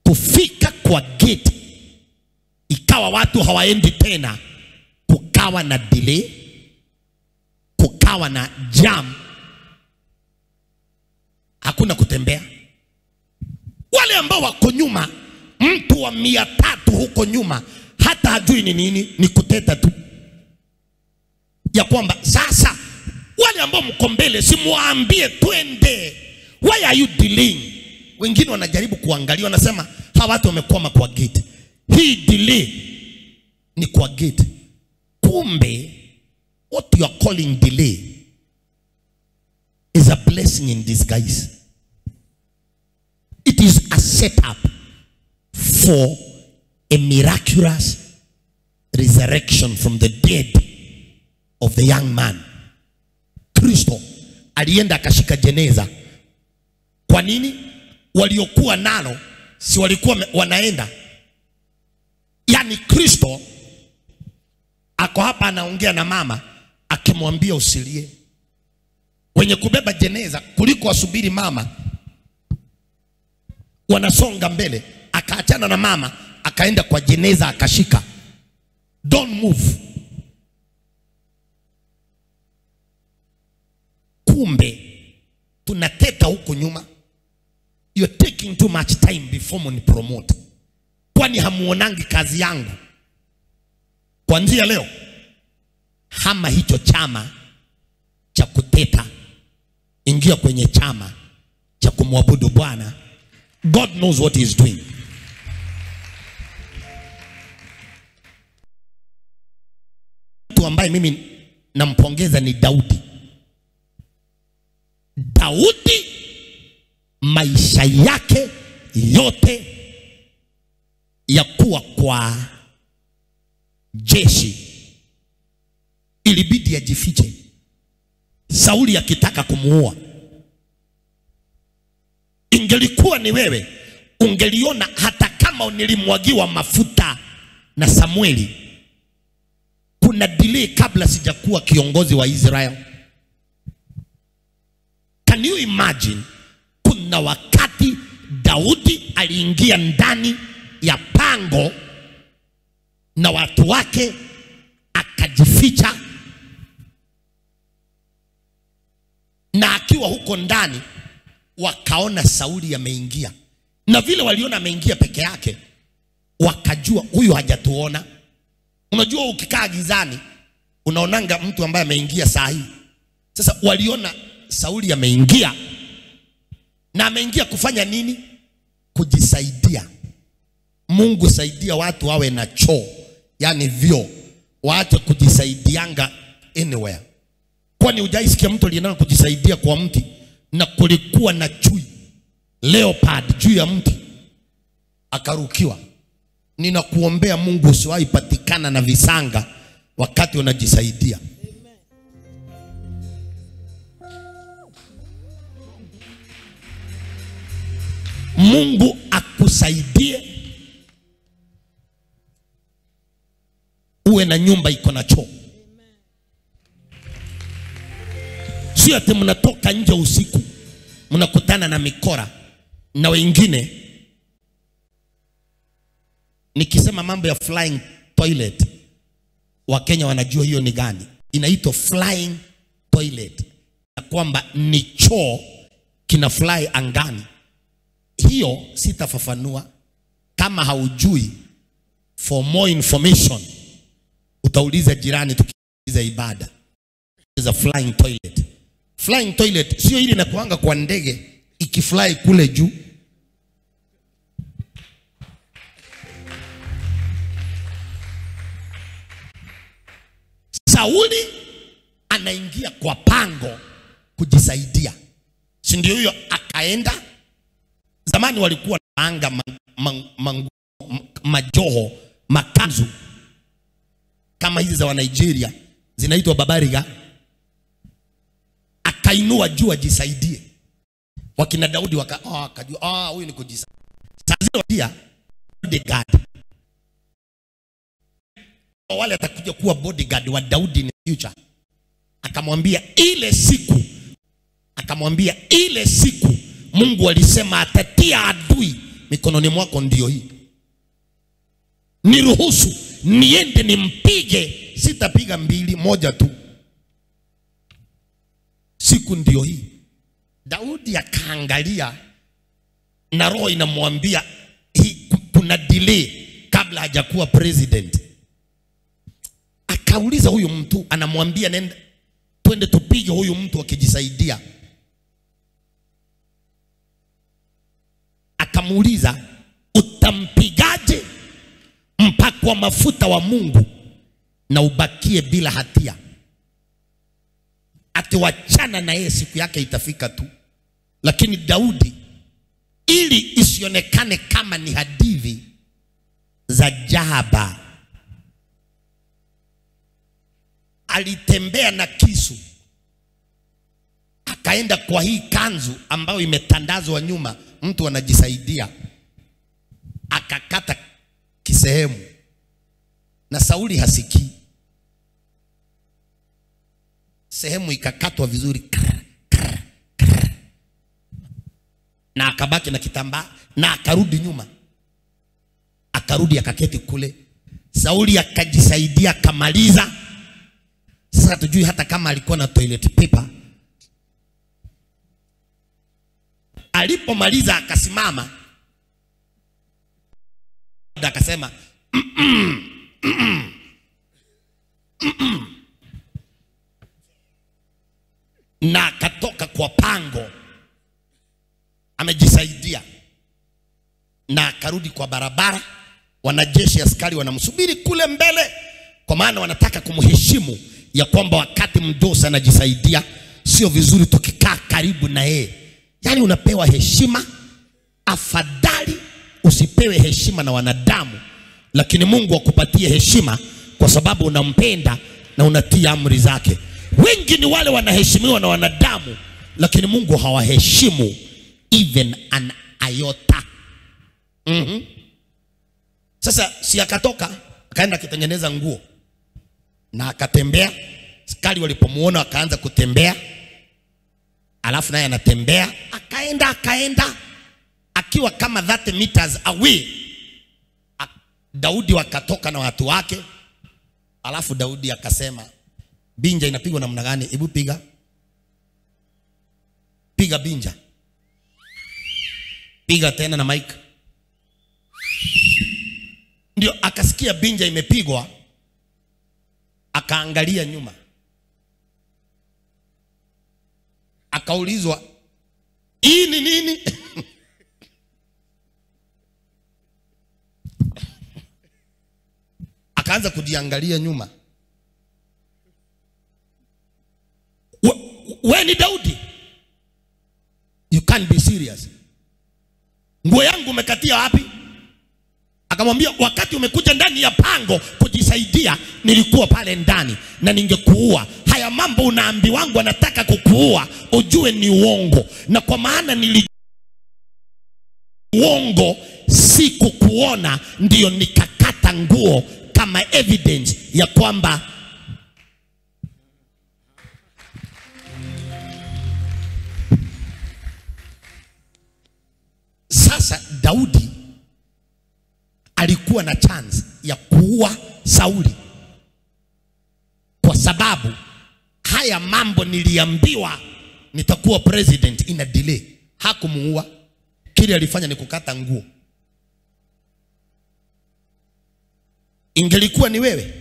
Kufika kwa gate, ikawa watu hawaendi tena, kukawa na delay, kukawa na jam hakuna kutembea. Wale ambao wako nyuma, mtu wa 300 huko nyuma hata hajui ni nini, ni kuteta tu. Ya kwamba sasa wale ambao mko mbele simuambie twende. Why are you delaying? Wengine wanajaribu kuangalia, wanasema hawa watu wamekwama kwa gate. Hii delay ni kwa gate. Kumbe what you are calling delay is a blessing in disguise. It is a setup for a miraculous resurrection from the dead of the young man. Kristo alienda akashika jeneza. Kwa nini? Waliokuwa nalo si walikuwa wanaenda? Yani Kristo ako hapa anaongea na mama akimwambia usilie. Wenye kubeba jeneza kuliko wasubiri mama, wanasonga mbele. Akaachana na mama akaenda kwa jeneza akashika. Don't move. Kumbe tunateta huko nyuma. You're taking too much time before muni promote. Kwani hamuonangi kazi yangu? Kuanzia leo hama hicho chama cha kuteta, ingia kwenye chama cha kumwabudu Bwana. God knows what he is doing. Mtu ambaye mimi nampongeza ni Daudi. Daudi maisha yake yote ya kuwa kwa jeshi ilibidi ajifiche. Sauli akitaka kumuua. Ingelikuwa ni wewe, ungeliona hata kama nilimwagiwa mafuta na Samueli, kuna delay kabla sijakuwa kiongozi wa Israel. Can you imagine? Kuna wakati Daudi aliingia ndani ya pango na watu wake akajificha, na akiwa huko ndani wakaona Sauli ameingia, na vile waliona ameingia peke yake wakajua huyu hajatuona. Unajua ukikaa gizani unaonanga mtu ambaye ameingia saa hii. Sasa waliona Sauli ameingia, na ameingia kufanya nini? Kujisaidia. Mungu saidia watu wawe na choo, yani vyo, waache kujisaidianga anywhere. Kwani hujaisikia mtu alienda kujisaidia kwa mti na kulikuwa na chui leopard juu ya mti akarukiwa? Ninakuombea Mungu usiwahi patikana na visanga wakati unajisaidia. Mungu akusaidie uwe na nyumba iko na choo. Sio ati mnatoka nje usiku mnakutana na mikora na wengine. Nikisema mambo ya flying toilet, Wakenya wanajua hiyo ni gani. Inaitwa flying toilet, na kwamba ni choo kina fly angani. Hiyo sitafafanua. Kama haujui, for more information utauliza jirani tukiuliza ibada. Is a flying toilet. Flying toilet sio ile inakuanga kwa ndege ikifly kule juu. Sauli anaingia kwa pango kujisaidia, si ndio? Huyo akaenda. Zamani walikuwa anga majoho, makanzu kama hizi za wa Nigeria zinaitwa babariga. Akainua juu ajisaidie. Wakina Daudi wakajua huyu ni kujisaidia. Sasa pia bodyguard, wale atakuja kuwa bodyguard wa Daudi in future. Akamwambia ile siku Mungu alisema atatia adui mikononi mwako, ndio hii. Niruhusu niende nimpige, sitapiga 2, 1 tu. Siku ndio hii. Daudi akaangalia na roho inamwambia kuna delay kabla hajakuwa president. Akauliza huyu mtu, anamwambia nenda twende tupige huyu mtu akijisaidia. Akamuuliza, utampigaje mpakwa mafuta wa Mungu na ubakie bila hatia? Atiwachana na yeye, siku yake itafika tu. Lakini Daudi, ili isionekane kama ni hadithi za jaba, alitembea na kisu, akaenda kwa hii kanzu ambayo imetandazwa nyuma, mtu anajisaidia, akakata kisehemu, na Sauli hasikii. Sehemu ikakatwa vizuri, na akabaki na kitambaa, na akarudi nyuma, akarudi akaketi kule. Sauli akajisaidia, akamaliza. Sasa tujui hata kama alikuwa na toilet paper. Alipomaliza akasimama, akasema na akatoka kwa pango amejisaidia, na akarudi kwa barabara. Wanajeshi askari wanamsubiri kule mbele, kwa maana wanataka kumheshimu ya kwamba wakati mdosi anajisaidia sio vizuri tukikaa karibu na yeye. Yani unapewa heshima, afadhali usipewe heshima na wanadamu, lakini Mungu akupatie heshima kwa sababu unampenda na unatii amri zake. Wengi ni wale wanaheshimiwa na wanadamu, lakini Mungu hawaheshimu even an iota. Sasa si akatoka akaenda kutengeneza nguo na akatembea. Askari walipomuona akaanza kutembea, alafu naye anatembea, akaenda akiwa kama 30 meters away. Daudi wakatoka na watu wake. Alafu Daudi akasema, binja inapigwa namna gani? Hebu piga binja, piga tena na mic. Ndio akasikia binja imepigwa, akaangalia nyuma, akaulizwa, hii ni nini? Akaanza kujiangalia nyuma. Wewe ni Daudi? You can't be serious. Nguo yangu umekatia wapi? Akamwambia, wakati umekuja ndani ya pango kujisaidia, nilikuwa pale ndani na ningekuua. Haya mambo unaambi wangu anataka kukuua, ujue ni uongo. Na kwa maana nili uongo, si kukuona, ndio nikakata nguo kama evidence ya kwamba sasa Daudi alikuwa na chance ya kuua Sauli, kwa sababu haya mambo niliambiwa nitakuwa president ina delay. Hakumuua, kile alifanya ni kukata nguo. Ingelikuwa ni wewe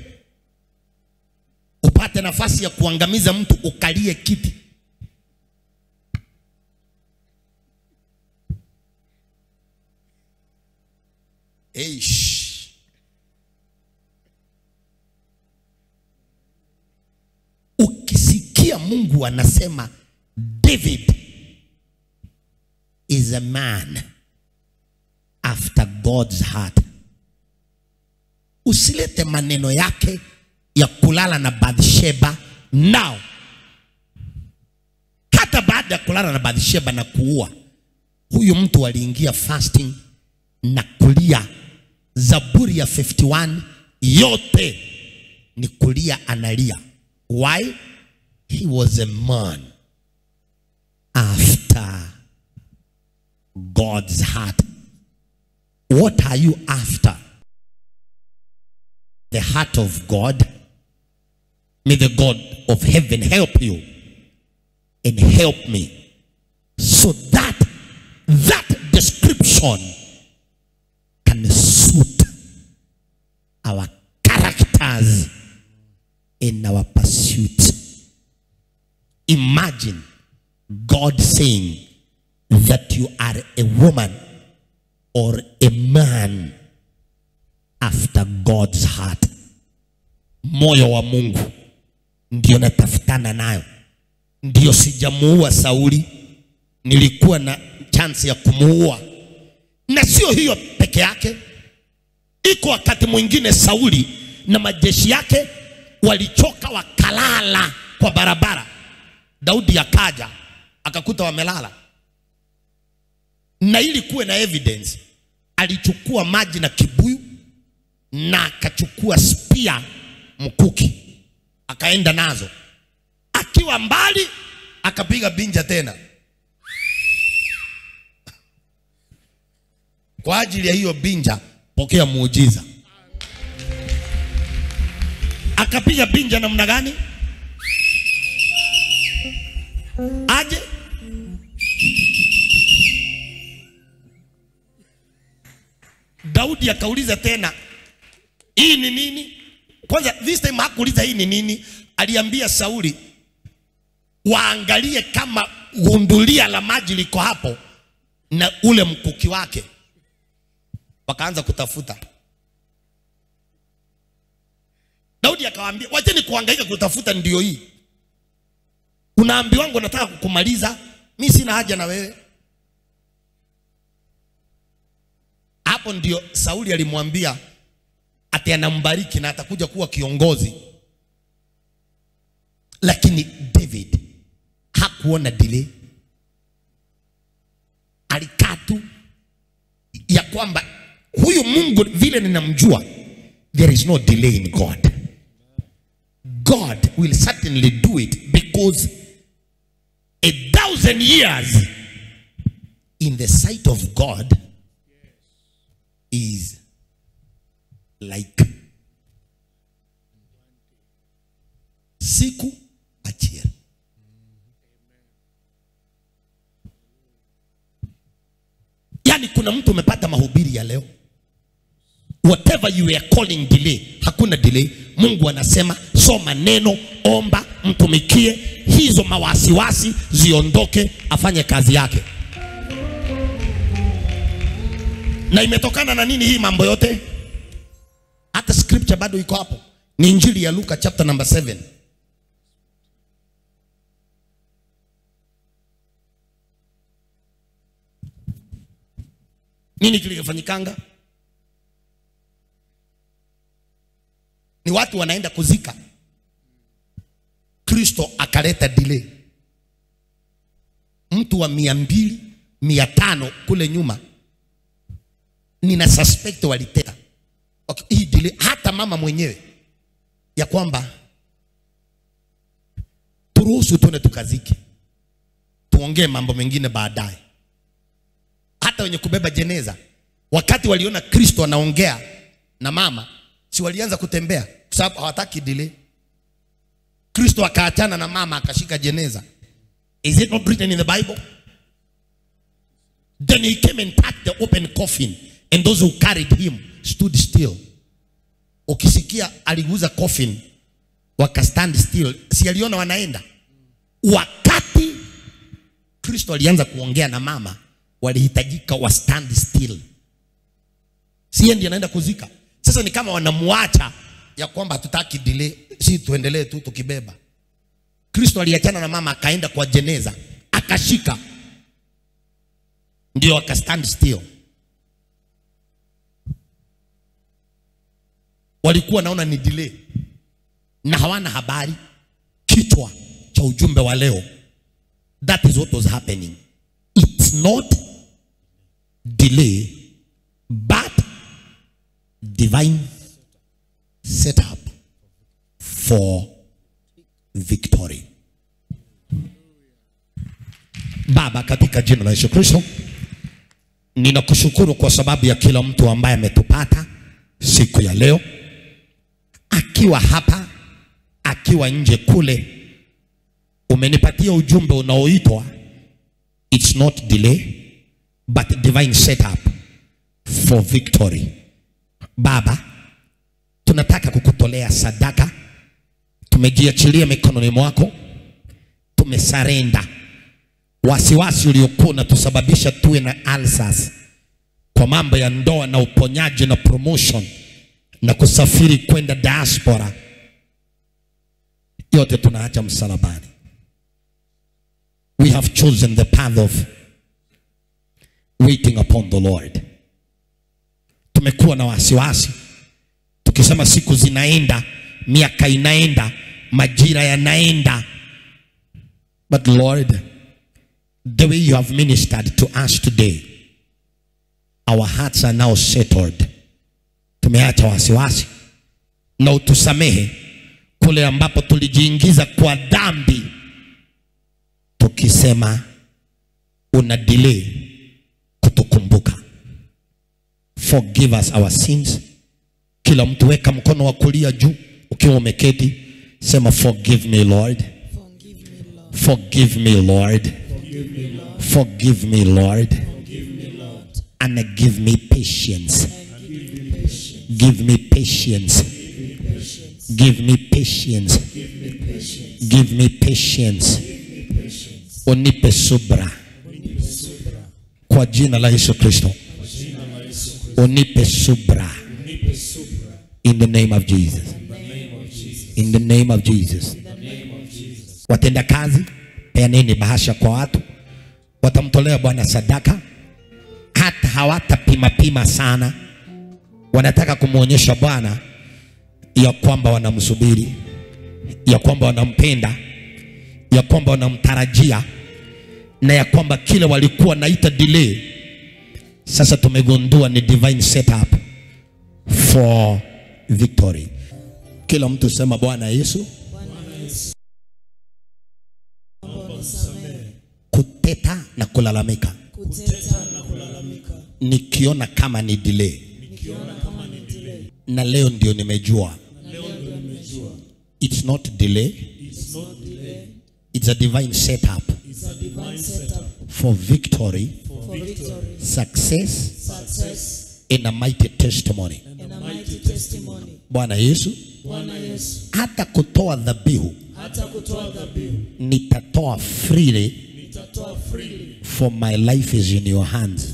upate nafasi ya kuangamiza mtu, ukalie kiti, ukisikia Mungu anasema David is a man after God's heart, usilete maneno yake ya kulala na Bathsheba now. Hata baada ya kulala na Bathsheba na kuua, huyu mtu aliingia fasting na kulia. Zaburi ya 51 yote ni kulia, analia. Why? He was a man after God's heart. What are you after? The heart of God. May the God of heaven help you and help me that description can suit our characters in our pursuit. Imagine God saying that you are a woman or a man after God's heart. Moyo wa Mungu ndio natafutana nayo. Ndio sijamuua Sauli, nilikuwa na chance ya kumuua. Na sio hiyo peke yake. Iko wakati mwingine Sauli na majeshi yake walichoka wakalala kwa barabara. Daudi akaja akakuta wamelala. Na ili kuwe na evidence, alichukua maji na kibuyu na akachukua spear, mkuki, akaenda nazo. Akiwa mbali akapiga binja tena. Kwa ajili ya hiyo binja pokea muujiza. Akapiga binja namna gani? Aje Daudi akauliza tena, hii ni nini? Kwanza this time hakuuliza hii ni nini. Aliambia Sauli waangalie kama gundulia la maji liko hapo na ule mkuki wake. Wakaanza kutafuta. Daudi akawaambia, wacheni kuhangaika kutafuta, ndio hii. Unaambi wangu nataka kukumaliza, mimi sina haja na wewe. Hapo ndio Sauli alimwambia ati anambariki na atakuja kuwa kiongozi. Lakini David hakuona delay. Alikaa tu ya kwamba huyu Mungu vile ninamjua, there is no delay in God. God will certainly do it, because 1,000 years in the sight of God is like siku achia. Yani kuna mtu umepata mahubiri ya leo, whatever you are calling delay, hakuna delay. Mungu anasema soma neno, omba, mtumikie, hizo mawasiwasi ziondoke, afanye kazi yake. Na imetokana na nini hii mambo yote? Hata scripture bado iko hapo. Ni Injili ya Luka chapter number 7. Nini kilifanyikanga? Ni watu wanaenda kuzika, Kristo akaleta delay. Mtu wa 200, 500 kule nyuma, nina suspect waliteta. Okay, hii delay. Hata mama mwenyewe ya kwamba turuhusu tuone tukazike, tuongee mambo mengine baadaye. Hata wenye kubeba jeneza, wakati waliona Kristo anaongea na mama, si walianza kutembea kwa sababu hawataki delay. Kristo akaachana na mama akashika jeneza. Is it not written in the Bible? Then he came and touched the open coffin, and those who carried him stood still. Ukisikia aliguza coffin, waka stand still. Si aliona wanaenda. Wakati Kristo alianza kuongea na mama, walihitajika wa stand still. Si ndiye anaenda kuzika. Sasa ni kama wanamuacha ya kwamba hatutaki delay, si tuendelee tu tukibeba. Kristo aliachana na mama akaenda kwa jeneza, akashika, ndio aka stand still. Walikuwa naona ni delay na hawana habari kichwa cha ujumbe wa leo. That is what was happening. It's not delay, but divine setup for victory. Baba, katika jina la Yesu Kristo, ninakushukuru kwa sababu ya kila mtu ambaye ametupata siku ya leo, akiwa hapa, akiwa nje kule. Umenipatia ujumbe unaoitwa it's not delay, but divine setup for victory. Baba, tunataka kukutolea sadaka. Tumejiachilia mikononi mwako. Tumesarenda wasiwasi uliokuwa unatusababisha tuwe na ulcers kwa mambo ya ndoa na uponyaji na promotion na kusafiri kwenda diaspora. Yote tunaacha msalabani. We have chosen the path of waiting upon the Lord. Tumekuwa na wasiwasi tukisema siku zinaenda, miaka inaenda, majira yanaenda. But Lord, the way you have ministered to us today, our hearts are now settled. Tumeacha wasiwasi na utusamehe kule ambapo tulijiingiza kwa dhambi tukisema una delay kutukumbuka. Forgive us our sins. Kila mtu weka mkono wa kulia juu ukiwa umeketi, sema forgive me Lord. Forgive me Lord. Forgive me Lord. And give me patience. Give me patience. Give me patience. Give me patience. Unipe subra. Kwa jina la Yesu Kristo. Unipe subra. In the name of Jesus. In the name of Jesus. Watenda kazi, peaneni bahasha kwa watu. Watamtolea Bwana sadaka. Hata hawatapima sana. Wanataka kumuonyesha Bwana ya kwamba wanamsubiri, ya kwamba wanampenda, ya kwamba wanamtarajia, na ya kwamba kile walikuwa naita delay sasa tumegundua ni divine setup for victory. Kila mtu sema Bwana Yesu, kuteta na kulalamika. Nikiona kama ni delay. Na leo ndio nimejua. It's not delay. It's a divine setup for victory, success, and a mighty testimony. Bwana Yesu, hata kutoa dhabihu nitatoa freely, for my life is in your hands.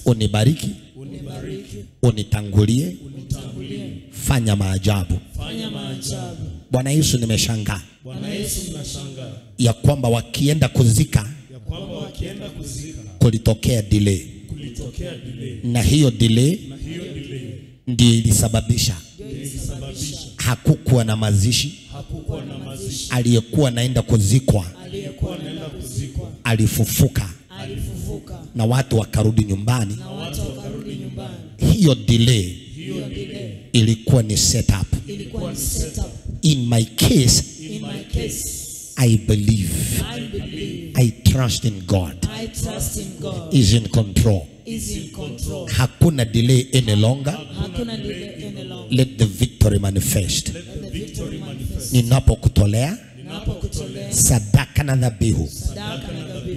Unibariki, unitangulie, fanya maajabu. Bwana Yesu, nimeshangaa ya kwamba wakienda kuzika kulitokea delay. Na hiyo delay ndiyo ilisababisha hakukuwa na mazishi. Aliyekuwa naenda kuzikwa alifufuka na watu wakarudi nyumbani. Hiyo delay ilikuwa ni setup. In my case, I believe. I trust in God. Is in control. Hakuna delay any longer. Let the victory manifest. Ninapokutolea sadaka na dhabihu,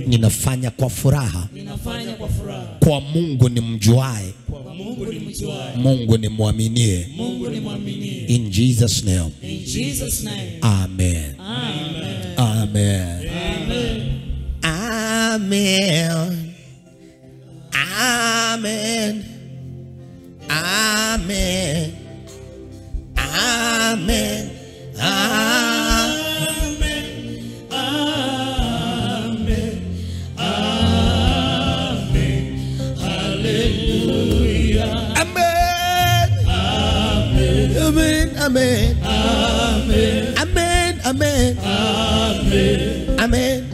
ninafanya kwa furaha. Kwa Mungu ni mjuae, Mungu ni muaminie. In Jesus name. Amen. Amen. Amen. Amen. Amen. Amen. Amen. Amen. Amen. Amen. Amen.